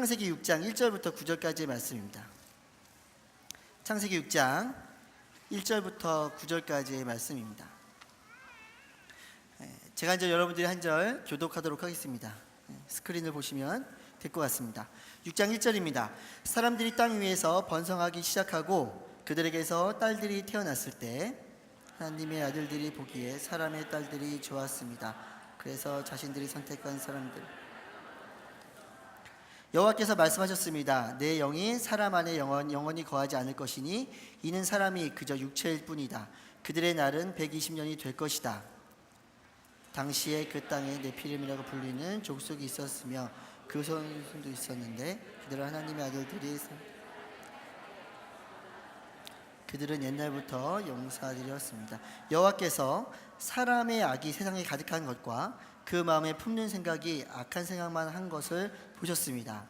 창세기 6장 1절부터 9절까지의 말씀입니다. 창세기 6장 1절부터 9절까지의 말씀입니다. 제가 이제 여러분들이 한 절 교독하도록 하겠습니다. 스크린을 보시면 될 것 같습니다. 6장 1절입니다. 사람들이 땅 위에서 번성하기 시작하고 그들에게서 딸들이 태어났을 때 하나님의 아들들이 보기에 사람의 딸들이 좋았습니다. 그래서 자신들이 선택한 사람들, 여호와께서 말씀하셨습니다. 내 영이 사람 안에 영원히 거하지 않을 것이니 이는 사람이 그저 육체일 뿐이다. 그들의 날은 120년이 될 것이다. 당시에 그 땅에 네피림이라고 불리는 족속이 있었으며 그 선수도 있었는데 그들은 하나님의 아들들이, 그들은 옛날부터 용사들이었습니다. 여호와께서 사람의 악이 세상에 가득한 것과 그 마음에 품는 생각이 악한 생각만 한 것을 보셨습니다.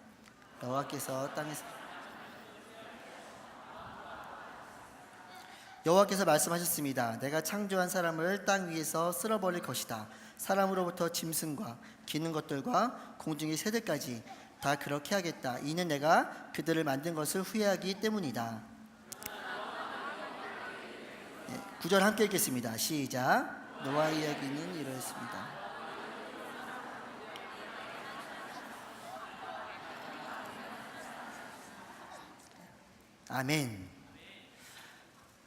여호와께서 말씀하셨습니다. 내가 창조한 사람을 땅 위에서 쓸어버릴 것이다. 사람으로부터 짐승과 기는 것들과 공중의 새들까지 다 그렇게 하겠다. 이는 내가 그들을 만든 것을 후회하기 때문이다. 9절 함께 읽겠습니다. 시작. 노아의 이야기는 이러했습니다. 아멘.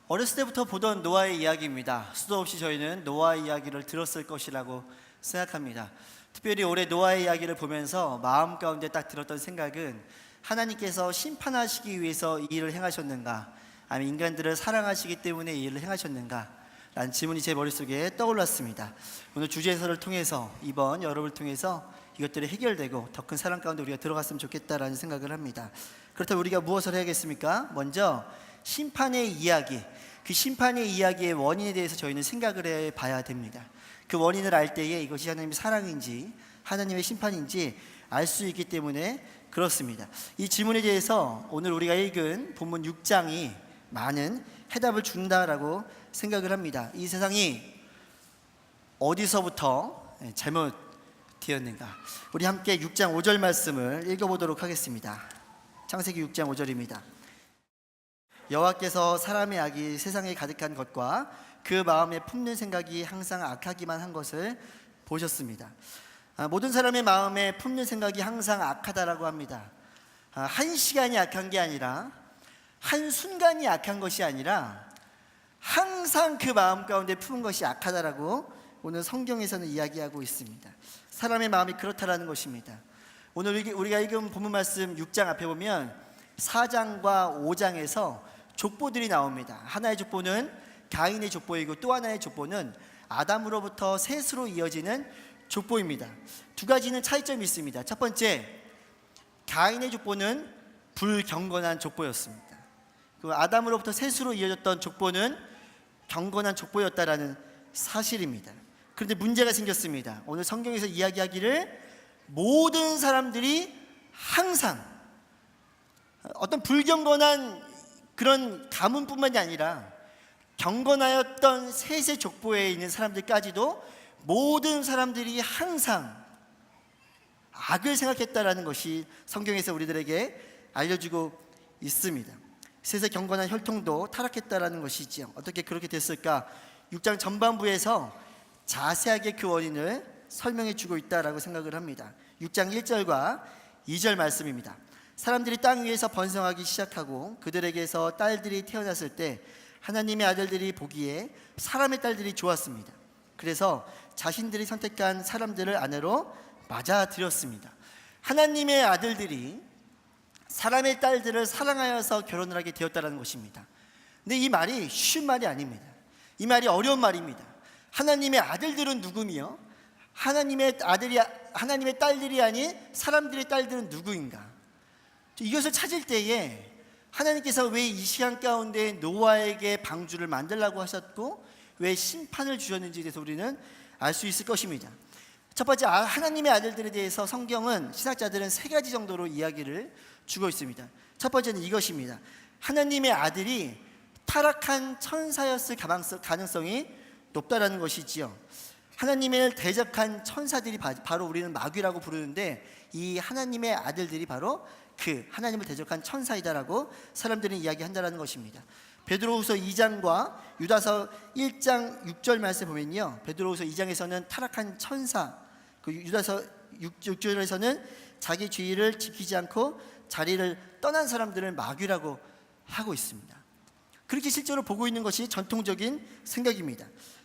어렸을 때부터 보던 노아의 이야기입니다. 수도 없이 저희는 노아의 이야기를 들었을 것이라고 생각합니다. 특별히 올해 노아의 이야기를 보면서 마음 가운데 딱 들었던 생각은, 하나님께서 심판하시기 위해서 이 일을 행하셨는가, 아니면 인간들을 사랑하시기 때문에 이 일을 행하셨는가 라는 질문이 제 머릿속에 떠올랐습니다. 오늘 주제서를 통해서, 이번 여름을 통해서 이것들이 해결되고 더 큰 사랑 가운데 우리가 들어갔으면 좋겠다라는 생각을 합니다. 그렇다면 우리가 무엇을 해야겠습니까? 먼저 심판의 이야기, 그 심판의 이야기의 원인에 대해서 저희는 생각을 해봐야 됩니다. 그 원인을 알 때에 이것이 하나님의 사랑인지 하나님의 심판인지 알 수 있기 때문에 그렇습니다. 이 질문에 대해서 오늘 우리가 읽은 본문 6장이 많은 해답을 준다라고 생각을 합니다. 이 세상이 어디서부터 잘못되었는가? 우리 함께 6장 5절 말씀을 읽어보도록 하겠습니다. 창세기 6장 5절입니다. 여호와께서 사람의 악이 세상에 가득한 것과 그 마음에 품는 생각이 항상 악하기만 한 것을 보셨습니다. 모든 사람의 마음에 품는 생각이 항상 악하다라고 합니다. 한 시간이 악한 게 아니라, 한 순간이 악한 것이 아니라 항상 그 마음 가운데 품은 것이 악하다라고 오늘 성경에서는 이야기하고 있습니다. 사람의 마음이 그렇다라는 것입니다. 오늘 우리가 읽은 본문 말씀 6장 앞에 보면 4장과 5장에서 족보들이 나옵니다. 하나의 족보는 가인의 족보이고 또 하나의 족보는 아담으로부터 셋으로 이어지는 족보입니다. 두 가지는 차이점이 있습니다. 첫 번째, 가인의 족보는 불경건한 족보였습니다. 그 아담으로부터 셋으로 이어졌던 족보는 경건한 족보였다라는 사실입니다. 그런데 문제가 생겼습니다. 오늘 성경에서 이야기하기를 모든 사람들이 항상 어떤 불경건한 그런 가문뿐만이 아니라 경건하였던 셋의 족보에 있는 사람들까지도 모든 사람들이 항상 악을 생각했다라는 것이 성경에서 우리들에게 알려주고 있습니다. 셋의 경건한 혈통도 타락했다라는 것이지요. 어떻게 그렇게 됐을까? 6장 전반부에서 자세하게 그 원인을 설명해 주고 있다라고 생각을 합니다. 6장 1절과 2절 말씀입니다. 사람들이 땅 위에서 번성하기 시작하고 그들에게서 딸들이 태어났을 때 하나님의 아들들이 보기에 사람의 딸들이 좋았습니다. 그래서 자신들이 선택한 사람들을 아내로 맞아들였습니다. 하나님의 아들들이 사람의 딸들을 사랑하여서 결혼을 하게 되었다는 것입니다. 근데 이 말이 쉬운 말이 아닙니다. 이 말이 어려운 말입니다. 하나님의 아들들은 누구며 하나님의 딸들이 아닌 사람들의 딸들은 누구인가? 이것을 찾을 때에 하나님께서 왜 이 시간 가운데 노아에게 방주를 만들라고 하셨고 왜 심판을 주셨는지에 대해서 우리는 알 수 있을 것입니다. 첫 번째, 하나님의 아들들에 대해서 성경은, 신학자들은 세 가지 정도로 이야기를 주고 있습니다. 첫 번째는 이것입니다. 하나님의 아들이 타락한 천사였을 가능성이 높다라는 것이지요. 하나님을 대적한 천사들이 바로 우리는 마귀라고 부르는데, 이 하나님의 아들들이 바로 그 하나님을 대적한 천사이다라고 사람들은 이야기한다라는 것입니다. 베드로후서 2장과 유다서 1장 6절 말씀 보면요, 베드로후서 2장에서는 타락한 천사, 그 유다서 6절에서는 자기 주의를 지키지 않고 자리를 떠난 사람들을 마귀라고 하고 있습니다. 그렇게 실제로 보고 있는 것이 전통적인 생각입니다.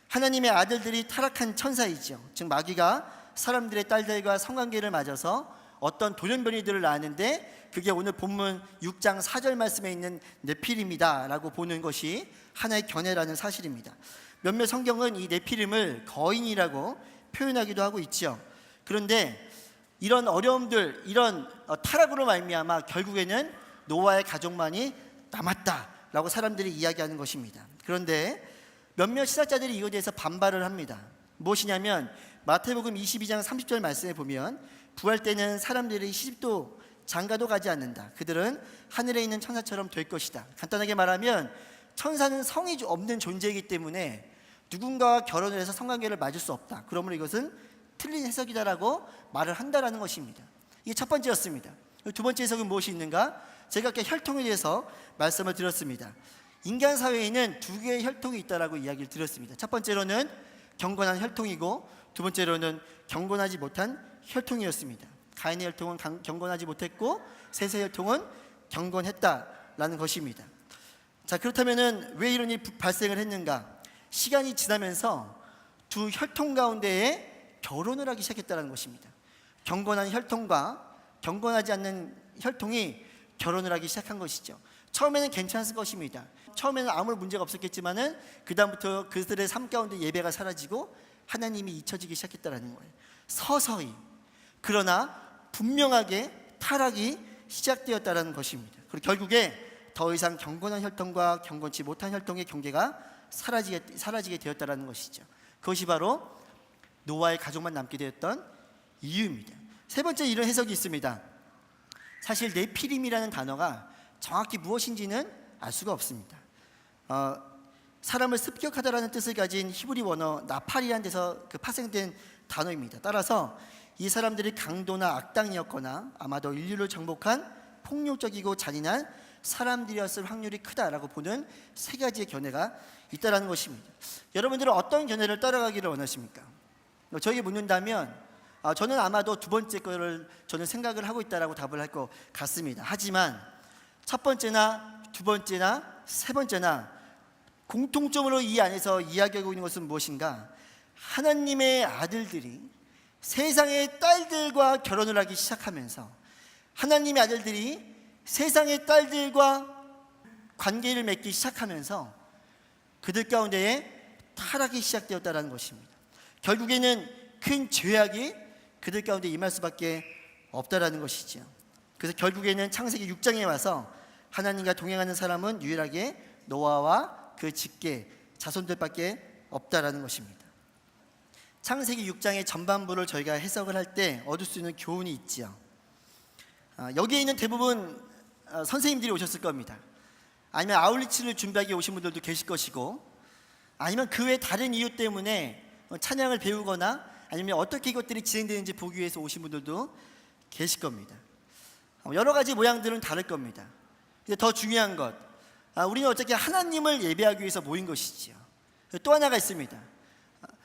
하나님의 아들들이 타락한 천사이죠. 즉 마귀가 사람들의 딸들과 성관계를 맺어서 어떤 돌연변이들을 낳았는데, 그게 오늘 본문 6장 4절 말씀에 있는 네피림이다 라고 보는 것이 하나의 견해라는 사실입니다. 몇몇 성경은 이 네피림을 거인이라고 표현하기도 하고 있죠. 그런데 이런 어려움들, 이런 타락으로 말미암아 결국에는 노아의 가족만이 남았다라고 사람들이 이야기하는 것입니다. 그런데 몇몇 신학자들이 이거에 대해서 반발을 합니다. 무엇이냐면 마태복음 22장 30절 말씀에 보면, 부활 때는 사람들이 시집도 장가도 가지 않는다. 그들은 하늘에 있는 천사처럼 될 것이다. 간단하게 말하면 천사는 성이 없는 존재이기 때문에 누군가와 결혼을 해서 성관계를 맺을 수 없다. 그러므로 이것은 틀린 해석이다라고 말을 한다라는 것입니다. 이게 첫 번째였습니다. 두 번째 해석은 무엇이 있는가? 제가 아까 혈통에 대해서 말씀을 드렸습니다. 인간 사회에는 두 개의 혈통이 있다라고 이야기를 드렸습니다. 첫 번째로는 경건한 혈통이고, 두 번째로는 경건하지 못한 혈통이었습니다. 가인의 혈통은 경건하지 못했고 셋의 혈통은 경건했다라는 것입니다. 자, 그렇다면은 왜 이런 일이 발생을 했는가? 시간이 지나면서 두 혈통 가운데에 결혼을 하기 시작했다는 것입니다. 경건한 혈통과 경건하지 않는 혈통이 결혼을 하기 시작한 것이죠. 처음에는 괜찮았을 것입니다. 처음에는 아무 문제가 없었겠지만은 그 다음부터 그들의 삶 가운데 예배가 사라지고 하나님이 잊혀지기 시작했다는 거예요. 서서히, 그러나 분명하게 타락이 시작되었다는 것입니다. 그리고 결국에 더 이상 경건한 혈통과 경건치 못한 혈통의 경계가 사라지게 되었다는 것이죠. 그것이 바로 노아의 가족만 남게 되었던 이유입니다. 세 번째 이런 해석이 있습니다. 사실 네피림이라는 단어가 정확히 무엇인지는 알 수가 없습니다. 사람을 습격하다라는 뜻을 가진 히브리 원어 나팔이라는 데서 파생된 단어입니다. 따라서 이 사람들이 강도나 악당이었거나 아마도 인류를 정복한 폭력적이고 잔인한 사람들이었을 확률이 크다라고 보는 세 가지의 견해가 있다는 것입니다. 여러분들은 어떤 견해를 따라가기를 원하십니까? 저에게 묻는다면 저는 아마도 두 번째 거를 저는 생각을 하고 있다라고 답을 할 것 같습니다. 하지만 첫 번째나 두 번째나 세 번째나 공통점으로 이 안에서 이야기하고 있는 것은 무엇인가? 하나님의 아들들이 세상의 딸들과 결혼을 하기 시작하면서, 하나님의 아들들이 세상의 딸들과 관계를 맺기 시작하면서 그들 가운데에 타락이 시작되었다는 것입니다. 결국에는 큰 죄악이 그들 가운데 임할 수밖에 없다라는 것이죠. 그래서 결국에는 창세기 6장에 와서 하나님과 동행하는 사람은 유일하게 노아와 그 직계 자손들밖에 없다라는 것입니다. 창세기 6장의 전반부를 저희가 해석을 할 때 얻을 수 있는 교훈이 있지요. 여기에 있는 대부분 선생님들이 오셨을 겁니다. 아니면 아울리치를 준비하기 오신 분들도 계실 것이고, 아니면 그 외 다른 이유 때문에 찬양을 배우거나 아니면 어떻게 이것들이 진행되는지 보기 위해서 오신 분들도 계실 겁니다. 여러 가지 모양들은 다를 겁니다. 근데 더 중요한 것, 우리는 어떻게 하나님을 예배하기 위해서 모인 것이지요. 또 하나가 있습니다.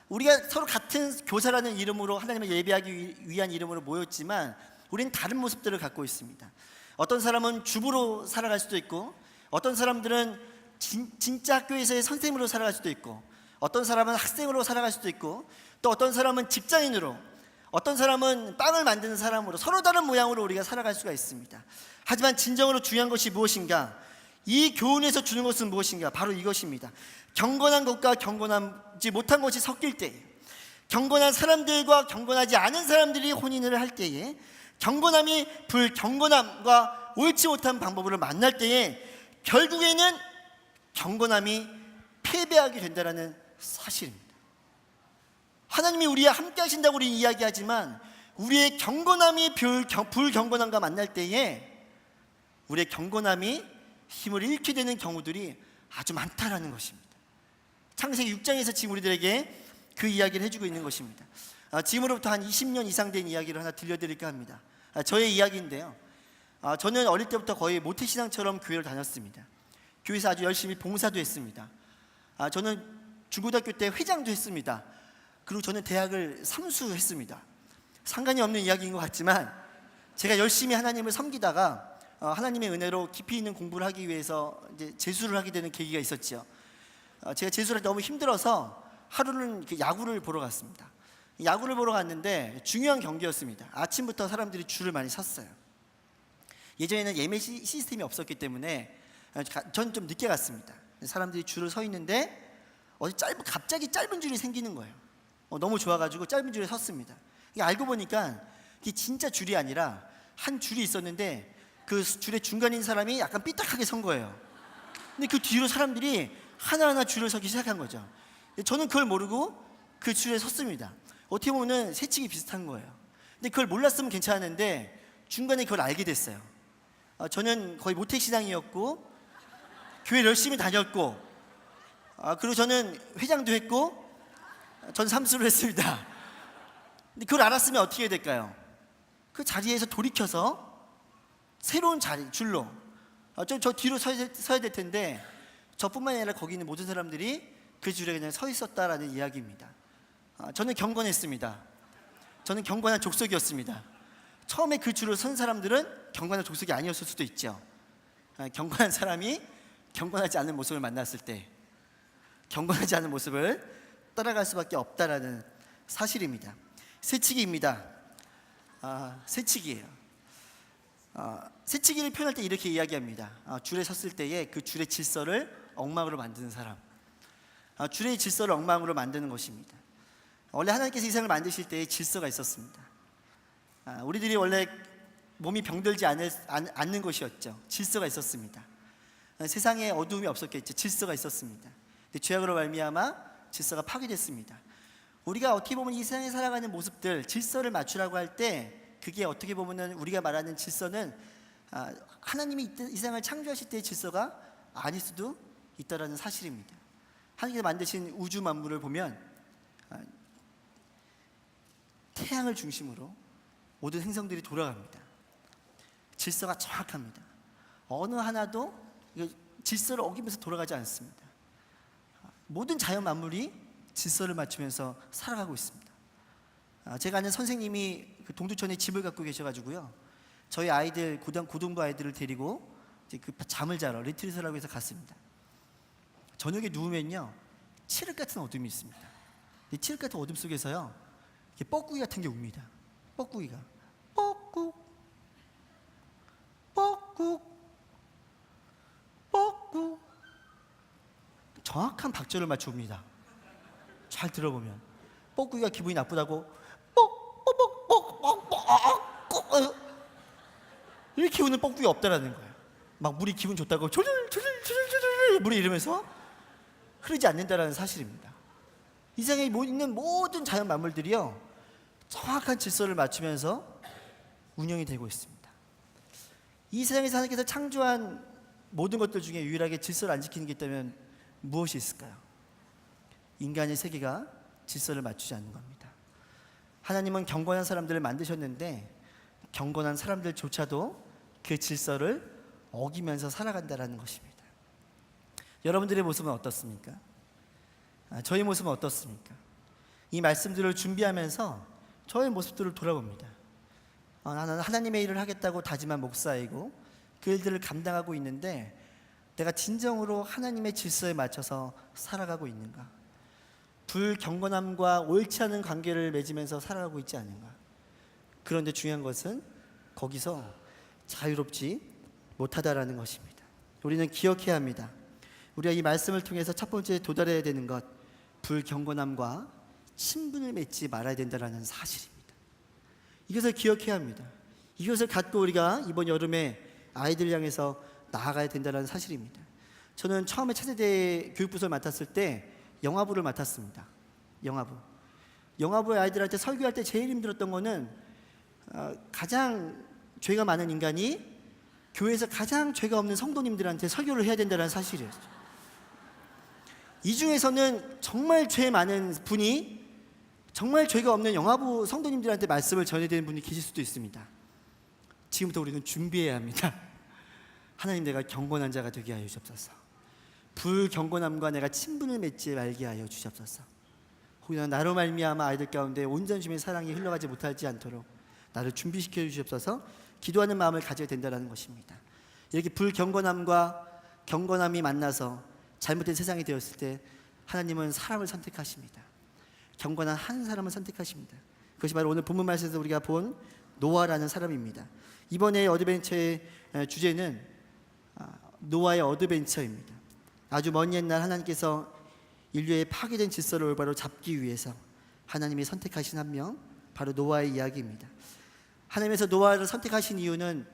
우리가 서로 같은 교사라는 이름으로 하나님을 예배하기 위한 이름으로 모였지만 우리는 다른 모습들을 갖고 있습니다. 어떤 사람은 주부로 살아갈 수도 있고, 어떤 사람들은 진짜 학교에서의 선생님으로 살아갈 수도 있고, 어떤 사람은 학생으로 살아갈 수도 있고, 또 어떤 사람은 직장인으로, 어떤 사람은 빵을 만드는 사람으로, 서로 다른 모양으로 우리가 살아갈 수가 있습니다. 하지만 진정으로 중요한 것이 무엇인가? 이 교훈에서 주는 것은 무엇인가? 바로 이것입니다. 경건한 것과 경건하지 못한 것이 섞일 때에, 경건한 사람들과 경건하지 않은 사람들이 혼인을 할 때에, 경건함이 불경건함과 옳지 못한 방법으로 만날 때에 결국에는 경건함이 패배하게 된다는 사실입니다. 하나님이 우리와 함께 하신다고 우리는 이야기하지만 우리의 경건함이 불경건함과 만날 때에 우리의 경건함이 힘을 잃게 되는 경우들이 아주 많다라는 것입니다. 창세기 6장에서 지금 우리들에게 그 이야기를 해주고 있는 것입니다. 지금으로부터 한 20년 이상 된 이야기를 하나 들려드릴까 합니다. 저의 이야기인데요. 저는 어릴 때부터 거의 모태신앙처럼 교회를 다녔습니다. 교회에서 아주 열심히 봉사도 했습니다. 저는 중고등학교 때 회장도 했습니다. 그리고 저는 대학을 삼수했습니다. 상관이 없는 이야기인 것 같지만 제가 열심히 하나님을 섬기다가 하나님의 은혜로 깊이 있는 공부를 하기 위해서 이제 재수를 하게 되는 계기가 있었죠. 제가 재수를 너무 힘들어서 하루는 야구를 보러 갔습니다. 야구를 보러 갔는데 중요한 경기였습니다. 아침부터 사람들이 줄을 많이 섰어요. 예전에는 예매 시스템이 없었기 때문에 전 좀 늦게 갔습니다. 사람들이 줄을 서 있는데 갑자기 짧은 줄이 생기는 거예요. 너무 좋아가지고 짧은 줄에 섰습니다. 알고 보니까 이게 진짜 줄이 아니라 한 줄이 있었는데 그 줄의 중간에 있는 사람이 약간 삐딱하게 선 거예요. 근데 그 뒤로 사람들이 하나하나 줄을 서기 시작한 거죠. 저는 그걸 모르고 그 줄에 섰습니다. 어떻게 보면 새치기 비슷한 거예요. 근데 그걸 몰랐으면 괜찮았는데 중간에 그걸 알게 됐어요. 저는 거의 모태신앙이었고 교회를 열심히 다녔고 그리고 저는 회장도 했고 전 삼수를 했습니다. 근데 그걸 알았으면 어떻게 해야 될까요? 그 자리에서 돌이켜서 새로운 줄로 저 뒤로 서야 될 텐데 저뿐만 아니라 거기 있는 모든 사람들이 그 줄에 그냥 서 있었다라는 이야기입니다. 저는 경건했습니다. 저는 경건한 족속이었습니다. 처음에 그 줄을 선 사람들은 경건한 족속이 아니었을 수도 있죠. 경건한 사람이 경건하지 않은 모습을 만났을 때 경건하지 않은 모습을 따라갈 수밖에 없다라는 사실입니다. 새치기입니다. 새치기예요. 새치기를 표현할 때 이렇게 이야기합니다. 줄에 섰을 때에 그 줄의 질서를 엉망으로 만드는 사람. 줄의 질서를 엉망으로 만드는 것입니다. 원래 하나님께서 이 세상을 만드실 때에 질서가 있었습니다. 우리들이 원래 몸이 병들지 않는 것이었죠. 질서가 있었습니다. 세상에 어두움이 없었겠죠. 질서가 있었습니다. 근데 죄악으로 말미암아 질서가 파괴됐습니다. 우리가 어떻게 보면 이 세상에 살아가는 모습들, 질서를 맞추라고 할 때 그게 어떻게 보면 우리가 말하는 질서는 하나님이 이 세상을 창조하실 때의 질서가 아닐 수도 있다는 사실입니다. 하나님께서 만드신 우주 만물을 보면 태양을 중심으로 모든 행성들이 돌아갑니다. 질서가 정확합니다. 어느 하나도 질서를 어기면서 돌아가지 않습니다. 모든 자연 만물이 질서를 맞추면서 살아가고 있습니다. 제가 아는 선생님이 동두천에 집을 갖고 계셔가지고요, 저희 아이들 고등부 아이들을 데리고 이제 잠을 자러 리트리트라고 해서 갔습니다. 저녁에 누우면요 칠흑 같은 어둠이 있습니다. 이 칠흑 같은 어둠 속에서요 뻐꾸기 같은 게 웁니다. 뻐꾸기가 뻐꾹 뻐꾹 뻐꾹 정확한 박자를 맞춰 웁니다. 잘 들어보면 뻐꾸기가 기분이 나쁘다고 이렇게 우는 뻐꾸기가 없다라는 거예요. 막 물이 기분 좋다고 조절 물이 이러면서 흐르지 않는다라는 사실입니다. 이 세상에 있는 모든 자연 만물들이요 정확한 질서를 맞추면서 운영이 되고 있습니다. 이 세상에서 하나님께서 창조한 모든 것들 중에 유일하게 질서를 안 지키는 게 있다면 무엇이 있을까요? 인간의 세계가 질서를 맞추지 않는 겁니다. 하나님은 경건한 사람들을 만드셨는데 경건한 사람들조차도 그 질서를 어기면서 살아간다는 것입니다. 여러분들의 모습은 어떻습니까? 저의 모습은 어떻습니까? 이 말씀들을 준비하면서 저의 모습들을 돌아봅니다. 나는 하나님의 일을 하겠다고 다짐한 목사이고 그 일들을 감당하고 있는데 내가 진정으로 하나님의 질서에 맞춰서 살아가고 있는가? 불경건함과 옳지 않은 관계를 맺으면서 살아가고 있지 않은가? 그런데 중요한 것은 거기서 자유롭지 못하다라는 것입니다. 우리는 기억해야 합니다. 우리가 이 말씀을 통해서 첫 번째 도달해야 되는 것, 불경건함과 친분을 맺지 말아야 된다는 사실입니다. 이것을 기억해야 합니다. 이것을 갖고 우리가 이번 여름에 아이들 향해서 나아가야 된다는 사실입니다. 저는 처음에 차세대 교육부서를 맡았을 때 영화부를 맡았습니다. 영화부의 아이들한테 설교할 때 제일 힘들었던 거는 가장 죄가 많은 인간이 교회에서 가장 죄가 없는 성도님들한테 설교를 해야 된다는 사실이었죠. 이 중에서는 정말 죄 많은 분이 정말 죄가 없는 영화부 성도님들한테 말씀을 전해드리는 분이 계실 수도 있습니다. 지금부터 우리는 준비해야 합니다. 하나님, 내가 경건한 자가 되게 하여 주옵소서. 불경건함과 내가 친분을 맺지 말게 하여 주옵소서. 혹여나 나로 말미암아 아이들 가운데 온전히 주님의 사랑이 흘러가지 못하지 않도록 나를 준비시켜 주시옵소서. 기도하는 마음을 가져야 된다는 것입니다. 이렇게 불경건함과 경건함이 만나서 잘못된 세상이 되었을 때 하나님은 사람을 선택하십니다. 경건한 한 사람을 선택하십니다. 그것이 바로 오늘 본문 말씀에서 우리가 본 노아라는 사람입니다. 이번에 어드벤처의 주제는 노아의 어드벤처입니다. 아주 먼 옛날 하나님께서 인류의 파괴된 질서를 올바로 잡기 위해서 하나님이 선택하신 한 명, 바로 노아의 이야기입니다. 하나님께서 노아를 선택하신 이유는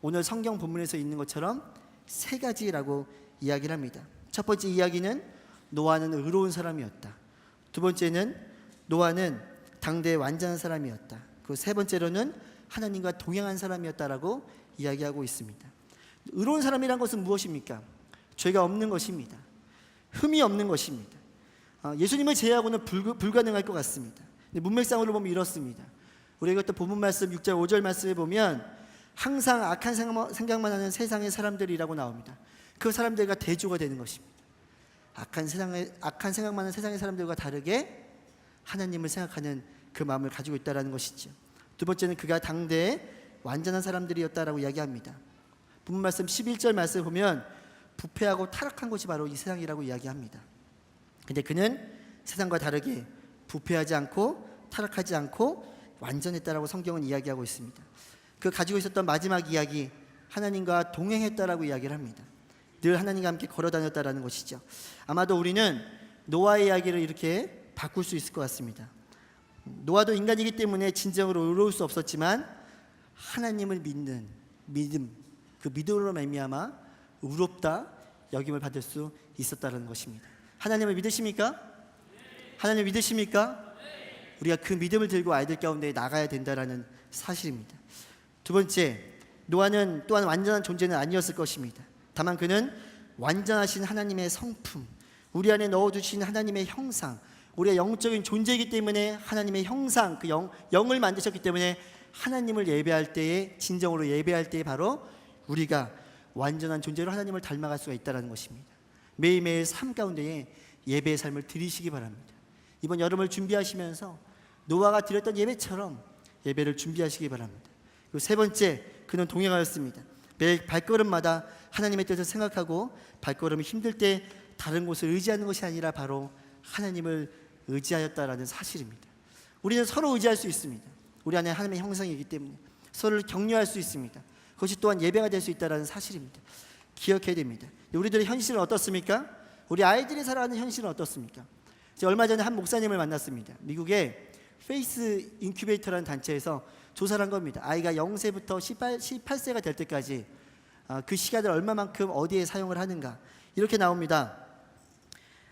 오늘 성경 본문에서 있는 것처럼 세 가지라고 이야기를 합니다. 첫 번째 이야기는 노아는 의로운 사람이었다. 두 번째는 노아는 당대의 완전한 사람이었다. 그 세 번째로는 하나님과 동행한 사람이었다라고 이야기하고 있습니다. 의로운 사람이란 것은 무엇입니까? 죄가 없는 것입니다. 흠이 없는 것입니다. 예수님을 제외하고는 불가능할 것 같습니다. 문맥상으로 보면 이렇습니다. 우리가 또 본문 말씀 6절 5절 말씀에 보면 항상 악한 생각만 하는 세상의 사람들이라고 나옵니다. 그 사람들과 대조가 되는 것입니다. 악한 생각만 하는 세상의 사람들과 다르게 하나님을 생각하는 그 마음을 가지고 있다는 것이죠. 두 번째는 그가 당대의 완전한 사람들이었다라고 이야기합니다. 본문 말씀 11절 말씀을 보면 부패하고 타락한 것이 바로 이 세상이라고 이야기합니다. 근데 그는 세상과 다르게 부패하지 않고 타락하지 않고 완전했다라고 성경은 이야기하고 있습니다. 그 가지고 있었던 마지막 이야기, 하나님과 동행했다라고 이야기를 합니다. 늘 하나님과 함께 걸어다녔다라는 것이죠. 아마도 우리는 노아의 이야기를 이렇게 바꿀 수 있을 것 같습니다. 노아도 인간이기 때문에 진정으로 의로울 수 없었지만 하나님을 믿는 믿음, 그 믿음으로 말미암아 의롭다 여김을 받을 수 있었다는 것입니다. 하나님을 믿으십니까? 하나님을 믿으십니까? 우리가 그 믿음을 들고 아이들 가운데 나가야 된다는 사실입니다. 두 번째, 노아는 또한 완전한 존재는 아니었을 것입니다. 다만 그는 완전하신 하나님의 성품, 우리 안에 넣어주신 하나님의 형상, 우리가 영적인 존재이기 때문에 하나님의 형상, 그 영을 만드셨기 때문에 하나님을 예배할 때에, 진정으로 예배할 때에 바로 우리가 완전한 존재로 하나님을 닮아갈 수가 있다는 것입니다. 매일매일 삶 가운데에 예배의 삶을 드리시기 바랍니다. 이번 여름을 준비하시면서 노아가 드렸던 예배처럼 예배를 준비하시기 바랍니다. 그리고 세 번째, 그는 동행하였습니다. 매일 발걸음마다 하나님의 뜻을 생각하고 발걸음이 힘들 때 다른 곳을 의지하는 것이 아니라 바로 하나님을 의지하였다라는 사실입니다. 우리는 서로 의지할 수 있습니다. 우리 안에 하나님의 형상이기 때문에 서로를 격려할 수 있습니다. 그것이 또한 예배가 될 수 있다는 사실입니다. 기억해야 됩니다. 우리들의 현실은 어떻습니까? 우리 아이들이 살아가는 현실은 어떻습니까? 제가 얼마 전에 한 목사님을 만났습니다. 미국의 페이스 인큐베이터라는 단체에서 조사를 한 겁니다. 아이가 0세부터 18세가 될 때까지 그 시간을 얼마만큼 어디에 사용을 하는가, 이렇게 나옵니다.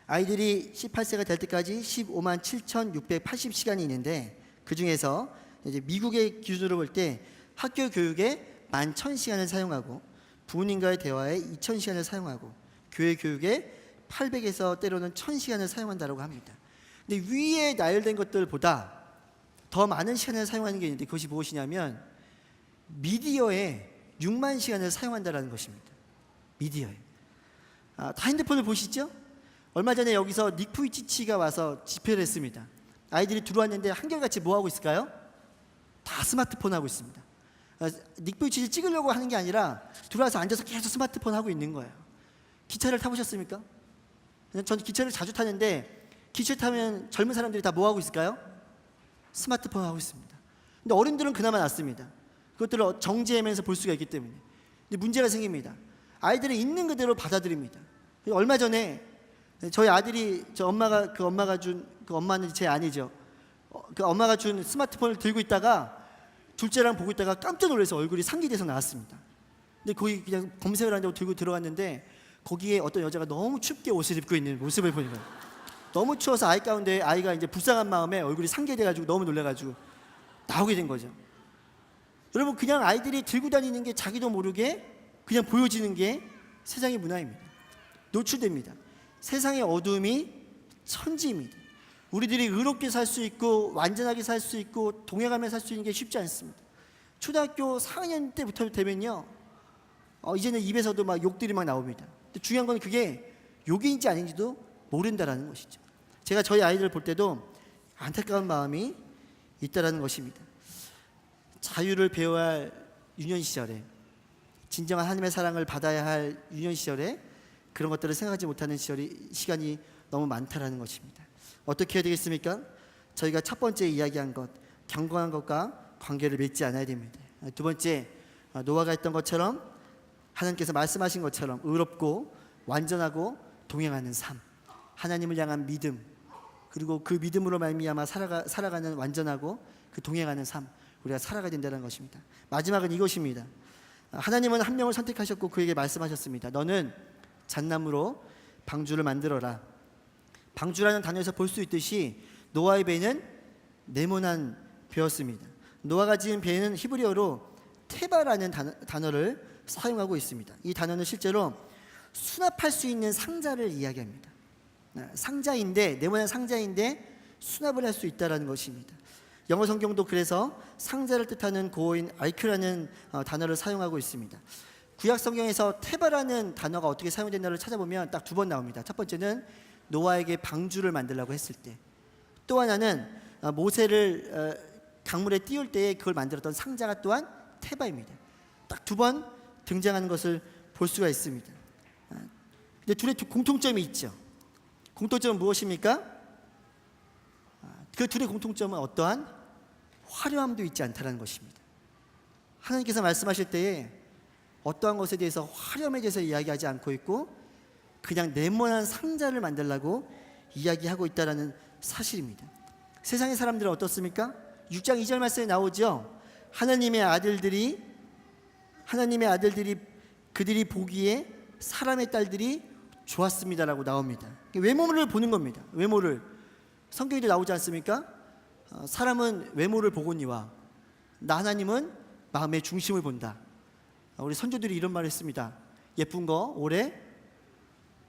아이들이 18세가 될 때까지 15만 7,680시간이 있는데, 그 중에서 이제 미국의 기준으로 볼 때 학교 교육에 11,000시간을 사용하고, 부모님과의 대화에 2,000시간을 사용하고, 교회 교육에 800에서 때로는 1,000시간을 사용한다고 합니다. 근데 위에 나열된 것들보다 더 많은 시간을 사용하는 게 있는데, 그것이 무엇이냐면 미디어에 6만 시간을 사용한다는 것입니다. 미디어에. 다 핸드폰을 보시죠? 얼마 전에 여기서 닉 부이치치가 와서 집회를 했습니다. 아이들이 들어왔는데 한결같이 뭐 하고 있을까요? 다 스마트폰 하고 있습니다. 닉 부이치치 찍으려고 하는 게 아니라 들어와서 앉아서 계속 스마트폰 하고 있는 거예요. 기차를 타보셨습니까? 저는 기차를 자주 타는데, 기차 타면 젊은 사람들이 다 뭐 하고 있을까요? 스마트폰 하고 있습니다. 근데 어른들은 그나마 낫습니다. 그것들을 정지하면서 볼 수가 있기 때문에. 근데 문제가 생깁니다. 아이들은 있는 그대로 받아들입니다. 얼마 전에 저희 아들이 엄마가 준, 그 엄마는 제 아니죠. 그 엄마가 준 스마트폰을 들고 있다가 둘째랑 보고 있다가 깜짝 놀라서 얼굴이 상기돼서 나왔습니다. 근데 거기 그냥 검색을 한다고 들고 들어갔는데, 거기에 어떤 여자가 너무 춥게 옷을 입고 있는 모습을 보는 거예요. 너무 추워서 아이 가운데 아이가 이제 불쌍한 마음에 얼굴이 상기돼가지고 너무 놀라가지고 나오게 된 거죠. 여러분, 그냥 아이들이 들고 다니는 게 자기도 모르게 그냥 보여지는 게 세상의 문화입니다. 노출됩니다. 세상의 어두움이 천지입니다. 우리들이 의롭게 살 수 있고 완전하게 살 수 있고 동행하며 살 수 있는 게 쉽지 않습니다. 초등학교 4학년 때부터 되면요, 이제는 입에서도 막 욕들이 막 나옵니다. 근데 중요한 건 그게 욕인지 아닌지도 모른다라는 것이죠. 제가 저희 아이들 볼 때도 안타까운 마음이 있다라는 것입니다. 자유를 배워야 할 유년 시절에, 진정한 하나님의 사랑을 받아야 할 유년 시절에 그런 것들을 생각하지 못하는 시간이 너무 많다라는 것입니다. 어떻게 해야 되겠습니까? 저희가 첫 번째 이야기한 것, 경건한 것과 관계를 맺지 않아야 됩니다. 두 번째, 노아가 했던 것처럼 하나님께서 말씀하신 것처럼 의롭고 완전하고 동행하는 삶, 하나님을 향한 믿음, 그리고 그 믿음으로 말미암아 살아가는 완전하고 그 동행하는 삶, 우리가 살아가야 된다는 것입니다. 마지막은 이것입니다. 하나님은 한 명을 선택하셨고 그에게 말씀하셨습니다. 너는 잣나무로 방주를 만들어라. 방주라는 단어에서 볼 수 있듯이 노아의 배는 네모난 배였습니다. 노아가 지은 배는 히브리어로 테바라는 단어를 사용하고 있습니다. 이 단어는 실제로 수납할 수 있는 상자를 이야기합니다. 상자인데, 네모난 상자인데 수납을 할 수 있다는 것입니다. 영어 성경도 그래서 상자를 뜻하는 고어인 아이크라는 단어를 사용하고 있습니다. 구약 성경에서 테바라는 단어가 어떻게 사용된다를 찾아보면 딱 두 번 나옵니다. 첫 번째는 노아에게 방주를 만들라고 했을 때, 또 하나는 모세를 강물에 띄울 때에 그걸 만들었던 상자가 또한 테바입니다. 딱 두 번 등장하는 것을 볼 수가 있습니다. 근데 둘의 공통점이 있죠. 공통점은 무엇입니까? 그 둘의 공통점은 어떠한 화려함도 있지 않다는 것입니다. 하나님께서 말씀하실 때에 어떠한 것에 대해서 화려함에 대해서 이야기하지 않고 있고 그냥 네모난 상자를 만들라고 이야기하고 있다는 사실입니다. 세상의 사람들은 어떻습니까? 6장 2절 말씀에 나오죠. 하나님의 아들들이 그들이 보기에 사람의 딸들이 좋았습니다라고 나옵니다. 외모를 보는 겁니다. 외모를. 성경에도 나오지 않습니까? 사람은 외모를 보거니와 나 하나님은 마음의 중심을 본다. 우리 선조들이 이런 말을 했습니다. 예쁜 거 오래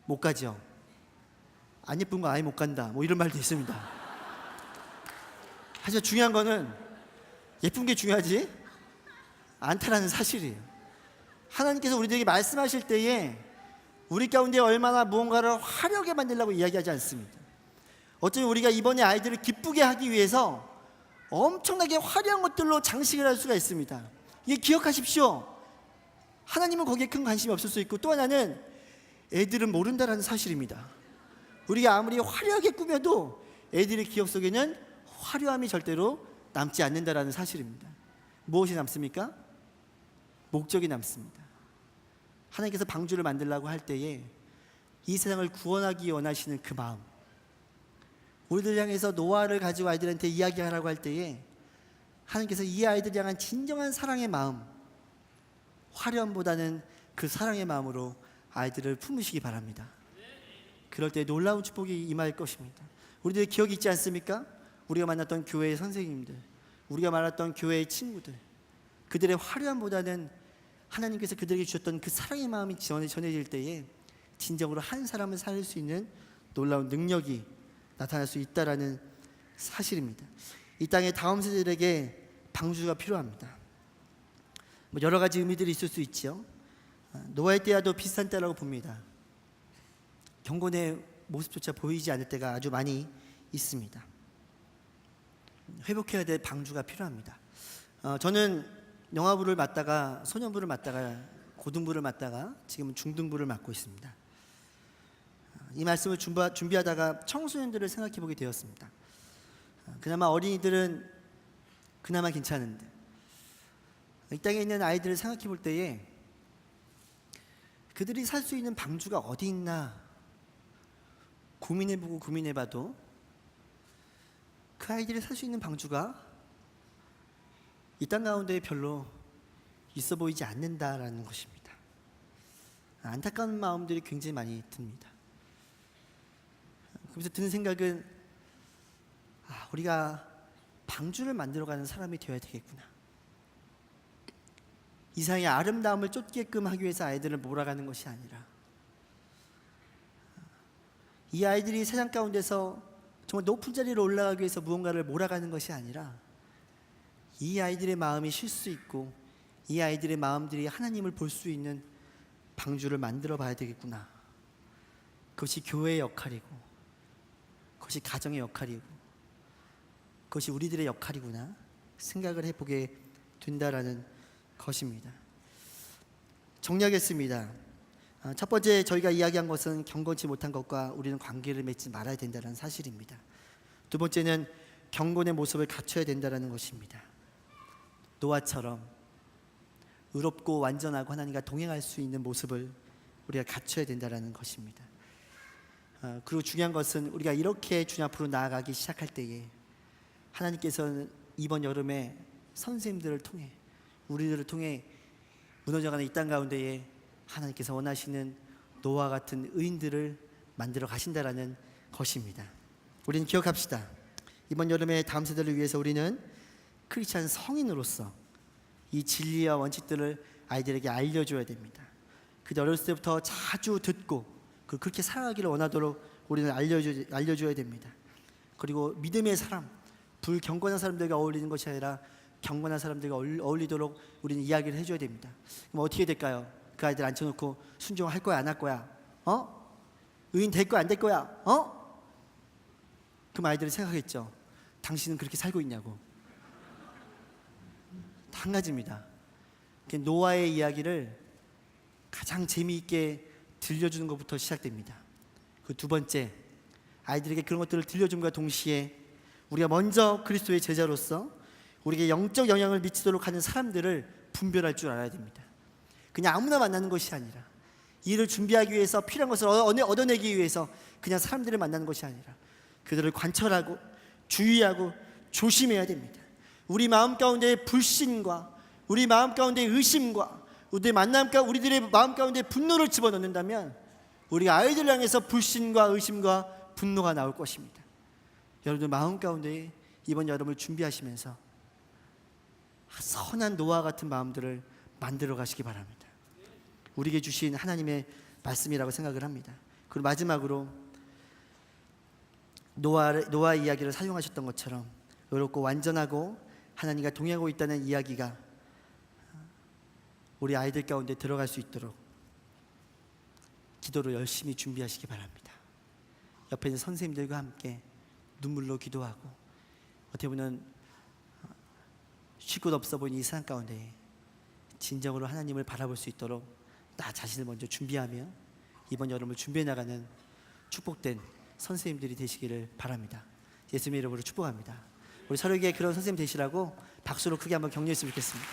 못 가죠. 안 예쁜 거 아예 못 간다. 뭐 이런 말도 있습니다. 하지만 중요한 거는 예쁜 게 중요하지 않다라는 사실이에요. 하나님께서 우리들에게 말씀하실 때에 우리 가운데 얼마나 무언가를 화려하게 만들려고 이야기하지 않습니다. 어쩌면 우리가 이번에 아이들을 기쁘게 하기 위해서 엄청나게 화려한 것들로 장식을 할 수가 있습니다. 이게 기억하십시오. 하나님은 거기에 큰 관심이 없을 수 있고, 또 하나는 애들은 모른다라는 사실입니다. 우리가 아무리 화려하게 꾸며도 애들의 기억 속에는 화려함이 절대로 남지 않는다라는 사실입니다. 무엇이 남습니까? 목적이 남습니다. 하나님께서 방주를 만들라고 할 때에 이 세상을 구원하기 원하시는 그 마음, 우리들 향해서 노아를 가지고 아이들한테 이야기하라고 할 때에 하나님께서 이 아이들 향한 진정한 사랑의 마음, 화려함보다는 그 사랑의 마음으로 아이들을 품으시기 바랍니다. 그럴 때 놀라운 축복이 임할 것입니다. 우리들 기억이 있지 않습니까? 우리가 만났던 교회의 선생님들, 우리가 만났던 교회의 친구들, 그들의 화려함보다는 하나님께서 그들에게 주셨던 그 사랑의 마음이 전해질 때에 진정으로 한 사람을 살릴 수 있는 놀라운 능력이 나타날 수 있다라는 사실입니다. 이 땅의 다음 세대들에게 방주가 필요합니다. 여러 가지 의미들이 있을 수 있죠. 노아의 때와도 비슷한 때라고 봅니다. 경건의 모습조차 보이지 않을 때가 아주 많이 있습니다. 회복해야 될 방주가 필요합니다. 저는 영아부를 맡다가 소년부를 맡다가 고등부를 맡다가 지금은 중등부를 맡고 있습니다. 이 말씀을 준비하다가 청소년들을 생각해 보게 되었습니다. 그나마 어린이들은 그나마 괜찮은데 이 땅에 있는 아이들을 생각해 볼 때에 그들이 살 수 있는 방주가 어디 있나 고민해보고 고민해봐도 그 아이들이 살 수 있는 방주가 이 땅 가운데 별로 있어 보이지 않는다라는 것입니다. 안타까운 마음들이 굉장히 많이 듭니다. 그래서 드는 생각은 우리가 방주를 만들어가는 사람이 되어야 되겠구나. 이상의 아름다움을 쫓게끔 하기 위해서 아이들을 몰아가는 것이 아니라 이 아이들이 세상 가운데서 정말 높은 자리로 올라가기 위해서 무언가를 몰아가는 것이 아니라 이 아이들의 마음이 쉴 수 있고 이 아이들의 마음들이 하나님을 볼 수 있는 방주를 만들어 봐야 되겠구나. 그것이 교회의 역할이고 그것이 가정의 역할이고 그것이 우리들의 역할이구나 생각을 해보게 된다라는 것입니다. 정리하겠습니다. 첫 번째 저희가 이야기한 것은 경건치 못한 것과 우리는 관계를 맺지 말아야 된다는 사실입니다. 두 번째는 경건의 모습을 갖춰야 된다는 것입니다. 노아처럼 의롭고 완전하고 하나님과 동행할 수 있는 모습을 우리가 갖춰야 된다는 것입니다. 그리고 중요한 것은 우리가 이렇게 주님 앞으로 나아가기 시작할 때에 하나님께서는 이번 여름에 선생님들을 통해 우리들을 통해 무너져가는 이 땅 가운데에 하나님께서 원하시는 노아 같은 의인들을 만들어 가신다라는 것입니다. 우리는 기억합시다. 이번 여름에 다음 세대를 위해서 우리는 크리스찬 성인으로서 이 진리와 원칙들을 아이들에게 알려줘야 됩니다. 그들 어렸을 때부터 자주 듣고 그렇게 살아가기를 원하도록 우리는 알려줘야 됩니다. 그리고 믿음의 사람, 불경건한 사람들과 어울리는 것이 아니라 경건한 사람들과 어울리도록 우리는 이야기를 해줘야 됩니다. 그럼 어떻게 될까요? 그 아이들 앉혀놓고 순종할 거야 안 할 거야? 의인 될 거야 안 될 거야? 그럼 아이들은 생각했죠. 당신은 그렇게 살고 있냐고. 한 가지입니다. 노아의 이야기를 가장 재미있게 들려주는 것부터 시작됩니다. 그 두 번째, 아이들에게 그런 것들을 들려줌과 동시에 우리가 먼저 그리스도의 제자로서 우리에게 영적 영향을 미치도록 하는 사람들을 분별할 줄 알아야 됩니다. 그냥 아무나 만나는 것이 아니라 이를 준비하기 위해서 필요한 것을 얻어내기 위해서 그냥 사람들을 만나는 것이 아니라 그들을 관찰하고 주의하고 조심해야 됩니다. 우리 마음 가운데 불신과 우리 마음 가운데 의심과 우리들의 마음 가운데 분노를 집어넣는다면 우리가 아이들을 향해서 불신과 의심과 분노가 나올 것입니다. 여러분들 마음 가운데 이번 여름을 준비하시면서 선한 노아 같은 마음들을 만들어 가시기 바랍니다. 우리에게 주신 하나님의 말씀이라고 생각을 합니다. 그리고 마지막으로 노아 이야기를 사용하셨던 것처럼 의롭고 완전하고 하나님과 동행하고 있다는 이야기가 우리 아이들 가운데 들어갈 수 있도록 기도를 열심히 준비하시기 바랍니다. 옆에 있는 선생님들과 함께 눈물로 기도하고 어떻게 보면 쉴 곳 없어 보이는 이 세상 가운데 진정으로 하나님을 바라볼 수 있도록 나 자신을 먼저 준비하며 이번 여름을 준비해 나가는 축복된 선생님들이 되시기를 바랍니다. 예수님의 이름으로 축복합니다. 우리 서로에게 그런 선생님 되시라고 박수로 크게 한번 격려했으면 좋겠습니다.